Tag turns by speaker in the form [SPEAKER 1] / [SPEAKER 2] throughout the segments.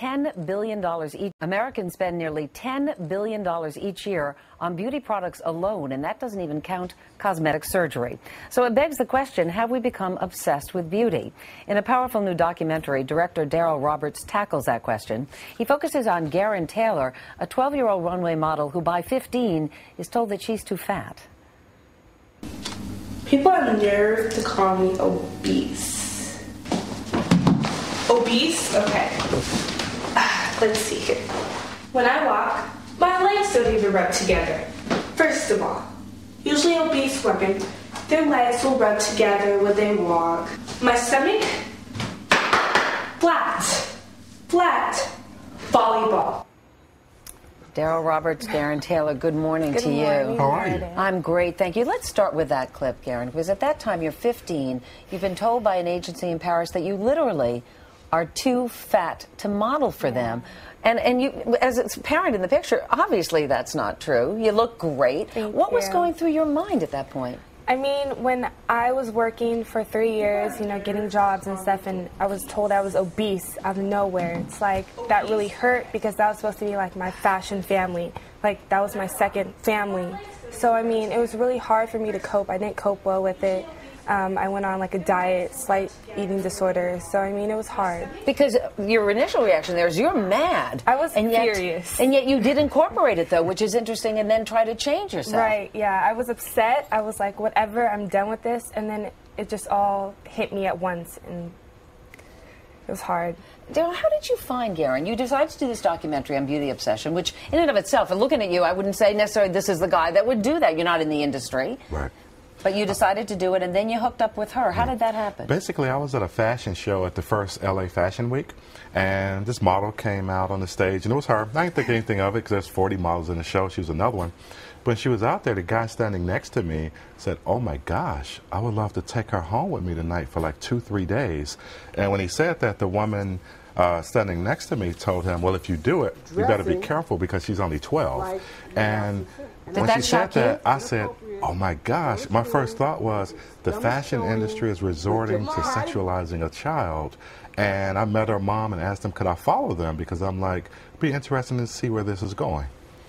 [SPEAKER 1] $10 billion each. Americans spend nearly $10 billion each year on beauty products alone, and that doesn't even count cosmetic surgery. So it begs the question, have we become obsessed with beauty? In a powerful new documentary, director Darryl Roberts tackles that question. He focuses on Garen Taylor, a 12-year-old runway model who by 15 is told that she's too fat.
[SPEAKER 2] People have nerve to call me obese. Obese? Okay. Let's see here. When I walk, my legs don't even rub together. First of all, usually obese women, their legs will rub together when they walk. My stomach? Flat. Flat. Volleyball.
[SPEAKER 1] Darryl Roberts, Garen Taylor, good morning to you.
[SPEAKER 3] How are you?
[SPEAKER 1] I'm great, thank you. Let's start with that clip, Garen, because at that time you're 15. You've been told by an agency in Paris that you literally are too fat to model for them. And you, as a parent in the picture, obviously that's not true. You look great. What was going through your mind at that point?
[SPEAKER 3] I mean, when I was working for 3 years, you know, getting jobs and stuff, and I was told I was obese out of nowhere, it's like, that really hurt because that was supposed to be like my fashion family. Like, that was my second family. So, I mean, it was really hard for me to cope. I didn't cope well with it. I went on like a diet, slight eating disorder. So, I mean, it was hard.
[SPEAKER 1] Because your initial reaction there is you're mad.
[SPEAKER 3] I was furious.
[SPEAKER 1] And yet you did incorporate it, though, which is interesting, and then try to change yourself.
[SPEAKER 3] Right, yeah. I was upset. I was like, whatever, I'm done with this. And then it just all hit me at once, and it was hard.
[SPEAKER 1] Darryl, how did you find Garen? You decided to do this documentary on beauty obsession, which in and of itself, and looking at you, I wouldn't say necessarily this is the guy that would do that. You're not in the industry.
[SPEAKER 4] Right.
[SPEAKER 1] But you decided to do it, and then you hooked up with her. How did that happen?
[SPEAKER 4] Basically, I was at a fashion show at the first LA Fashion Week, and this model came out on the stage, and it was her. I didn't think anything of it because there's 40 models in the show. She was another one. When she was out there, the guy standing next to me said, "Oh my gosh, I would love to take her home with me tonight for like 2-3 days." And when he said that, the woman standing next to me told him, "Well, if you do it, you better be careful because she's only 12. And when she said that, I said, "Oh my gosh," my first thought was the fashion industry is resorting to sexualizing a child. And I met her mom and asked them, could I follow them? Because I'm like, be interested to see where this is going.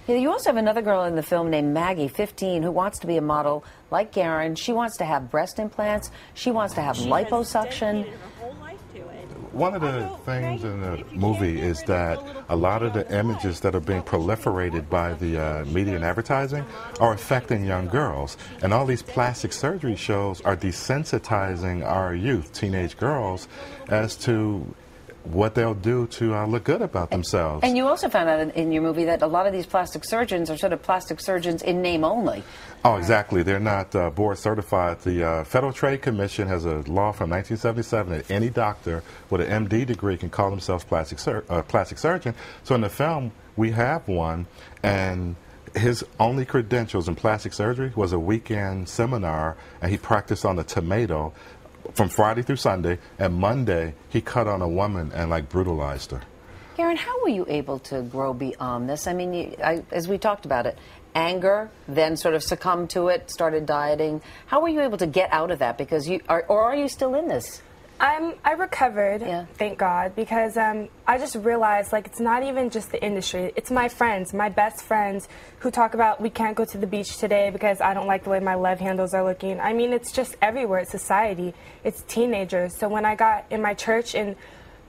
[SPEAKER 1] Yeah, you also have another girl in the film named Maggie, 15, who wants to be a model like Garen. She wants to have breast implants. She wants to have liposuction.
[SPEAKER 4] One of the things in the movie is that a lot of the images that are being proliferated by the media and advertising are affecting young girls. And all these plastic surgery shows are desensitizing our youth, teenage girls, as to what they'll do to look good about themselves.
[SPEAKER 1] And you also found out in your movie that a lot of these plastic surgeons are sort of plastic surgeons in name only.
[SPEAKER 4] Oh, exactly. They're not board certified. The Federal Trade Commission has a law from 1977 that any doctor with an MD degree can call themselves plastic surgeon. So in the film, we have one, and his only credentials in plastic surgery was a weekend seminar, and he practiced on a tomato from Friday through Sunday, and Monday he cut on a woman and like brutalized her.
[SPEAKER 1] Garen, how were you able to grow beyond this? I mean, as we talked about it, anger, then sort of succumbed to it, started dieting. How were you able to get out of that? Because are you still in this?
[SPEAKER 3] I recovered, thank God, because I just realized, like, it's not even just the industry. It's my friends, my best friends, who talk about, we can't go to the beach today because I don't like the way my love handles are looking. I mean, it's just everywhere. It's society. It's teenagers. So when I got in my church and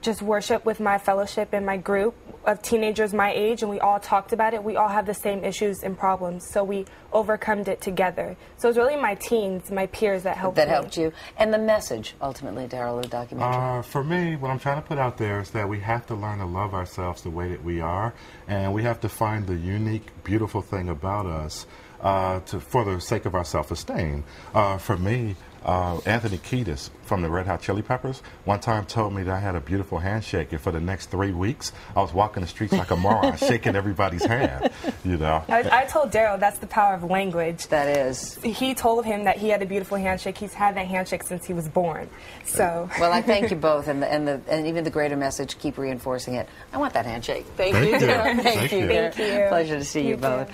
[SPEAKER 3] just worship with my fellowship and my group of teenagers my age, and we all talked about it, we all have the same issues and problems, so we overcome it together. So it's really my teens, my peers that helped me.
[SPEAKER 1] That helped you. And the message, ultimately, Darryl, of the documentary?
[SPEAKER 4] For me, what I'm trying to put out there is that we have to learn to love ourselves the way that we are, and we have to find the unique, beautiful thing about us for the sake of our self-esteem. For me, Anthony Kiedis from the Red Hot Chili Peppers one time told me that I had a beautiful handshake, and for the next 3 weeks I was walking the streets like a moron, shaking everybody's hand, you know.
[SPEAKER 3] I told Darryl that's the power of language.
[SPEAKER 1] That is.
[SPEAKER 3] He told him that he had a beautiful handshake. He's had that handshake since he was born. So.
[SPEAKER 1] Well, I thank you both, and even the greater message, keep reinforcing it. I want that handshake. Thank you.
[SPEAKER 4] Thank you.
[SPEAKER 1] Thank you.
[SPEAKER 3] Thank you.
[SPEAKER 1] Pleasure to see you both.
[SPEAKER 3] Too.